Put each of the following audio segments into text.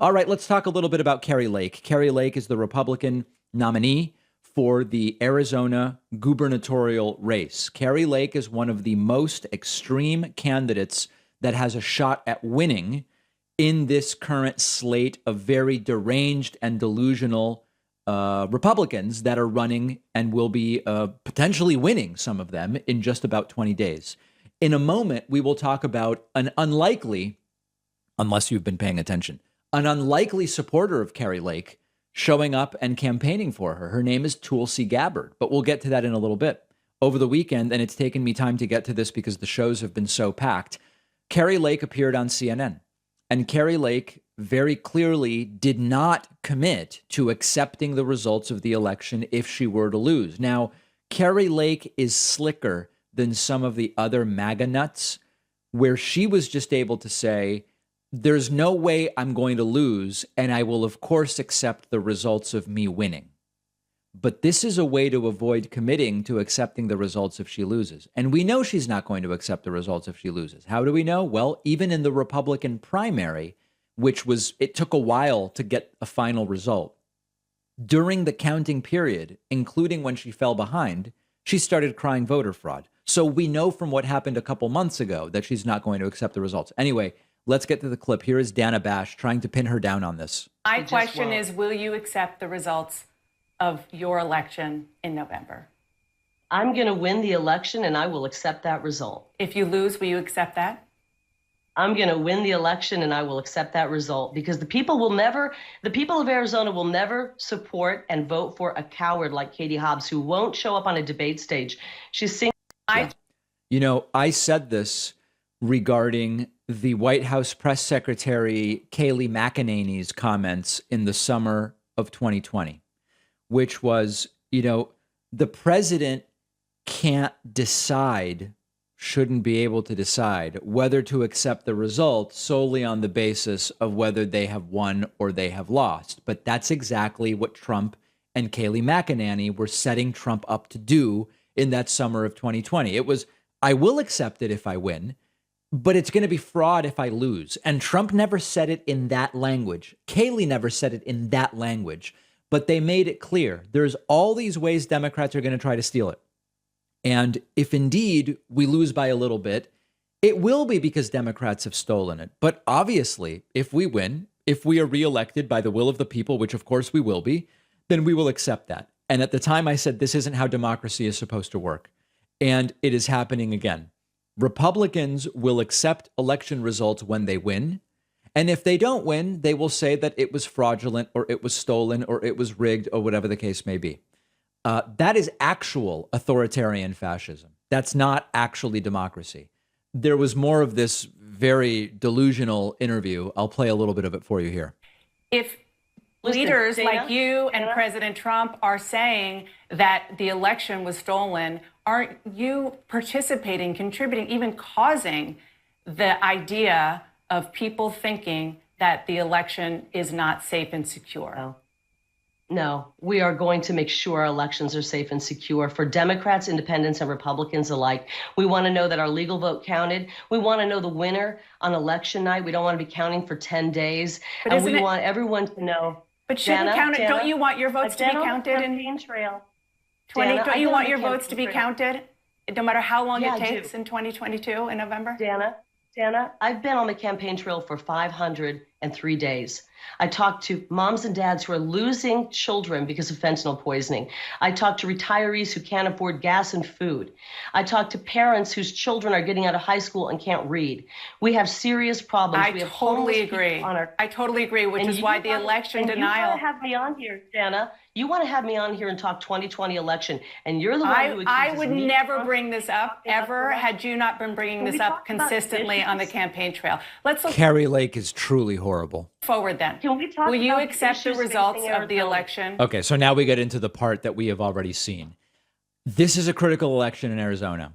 All right, let's talk a little bit about Kari Lake. Kari Lake is the Republican nominee for the Arizona gubernatorial race. Kari Lake is one of the most extreme candidates that has a shot at winning in this current slate of very deranged and delusional Republicans that are running and will be potentially winning, some of them, in just about 20 days. In a moment, we will talk about an unlikely, unless you've been paying attention, an unlikely supporter of Kari Lake showing up and campaigning for her. Her name is Tulsi Gabbard, but we'll get to that in a little bit. Over the weekend, and it's taken me time to get to this because the shows have been so packed, Kari Lake appeared on CNN. And Kari Lake very clearly did not commit to accepting the results of the election if she were to lose. Now, Kari Lake is slicker than some of the other MAGA nuts, where she was just able to say, there's no way I'm going to lose, and I will, of course, accept the results of me winning. But this is a way to avoid committing to accepting the results if she loses. And we know she's not going to accept the results if she loses. How do we know? Well, even in the Republican primary, it took a while to get a final result. During the counting period, including when she fell behind, she started crying voter fraud. So we know from what happened a couple months ago that she's not going to accept the results. Anyway, let's get to the clip. Here is Dana Bash trying to pin her down on this. My question is, will you accept the results of your election in November? I'm going to win the election and I will accept that result. If you lose, will you accept that? I'm going to win the election and I will accept that result because the people of Arizona will never support and vote for a coward like Katie Hobbs who won't show up on a debate stage. She's singing. I said this regarding the White House press secretary Kayleigh McEnany's comments in the summer of 2020, which was, the president shouldn't be able to decide whether to accept the result solely on the basis of whether they have won or they have lost. But that's exactly what Trump and Kayleigh McEnany were setting Trump up to do in that summer of 2020. It was, I will accept it if I win, but it's going to be fraud if I lose. And Trump never said it in that language. Kayleigh never said it in that language, but they made it clear. There's all these ways Democrats are going to try to steal it. And if indeed we lose by a little bit, it will be because Democrats have stolen it. But obviously, if we win, if we are reelected by the will of the people, which of course we will be, then we will accept that. And at the time I said, this isn't how democracy is supposed to work. And it is happening again. Republicans will accept election results when they win. And if they don't win, they will say that it was fraudulent or it was stolen or it was rigged or whatever the case may be. That is actual authoritarian fascism. That's not actually democracy. There was more of this very delusional interview. I'll play a little bit of it for you here. If leaders like you and President Trump are saying that the election was stolen, aren't you participating, contributing, even causing the idea of people thinking that the election is not safe and secure? No, we are going to make sure our elections are safe and secure for Democrats, independents, and Republicans alike. We want to know that our legal vote counted. We want to know the winner on election night. We don't want to be counting for 10 days. And we want everyone to know. But shouldn't count it? Don't you want your votes to be counted in trail? Don't you want your votes to be counted, no matter how long it takes in 2022 in November? Dana, I've been on the campaign trail for 503 days. I talked to moms and dads who are losing children because of fentanyl poisoning. I talked to retirees who can't afford gas and food. I talked to parents whose children are getting out of high school and can't read. We have serious problems. I totally agree. I totally agree, which is why the election denial. You want to have me on here, Dana. You want to have me on here and talk 2020 election, and you're the one who accuses me. I would never bring this up, ever, had you not been bringing this up consistently on the campaign trail. Let's look. Kari Lake is truly horrible. Forward then. Will you accept the results of the election? Okay, so now we get into the part that we have already seen. This is a critical election in Arizona.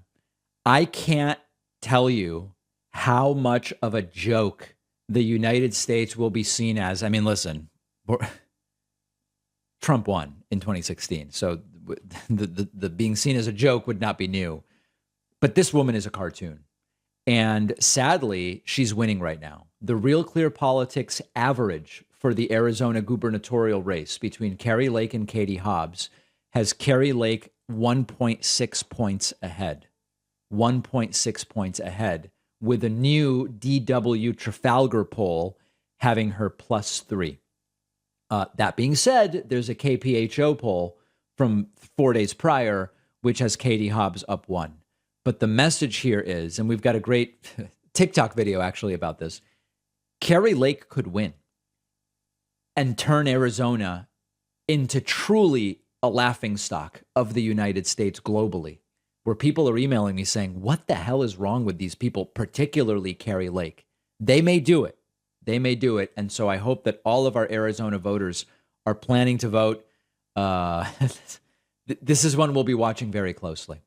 I can't tell you how much of a joke the United States will be seen as. I mean, listen, Trump won in 2016, so the being seen as a joke would not be new. But this woman is a cartoon. And sadly, she's winning right now. The Real Clear Politics average for the Arizona gubernatorial race between Kari Lake and Katie Hobbs has Kari Lake 1.6 points ahead. 1.6 points ahead, with a new DW Trafalgar poll having her +3. That being said, there's a KPHO poll from 4 days prior, which has Katie Hobbs up 1. But the message here is, and we've got a great TikTok video actually about this, Kari Lake could win and turn Arizona into truly a laughingstock of the United States globally, where people are emailing me saying, what the hell is wrong with these people, particularly Kari Lake? They may do it. They may do it. And so I hope that all of our Arizona voters are planning to vote. This is one we'll be watching very closely.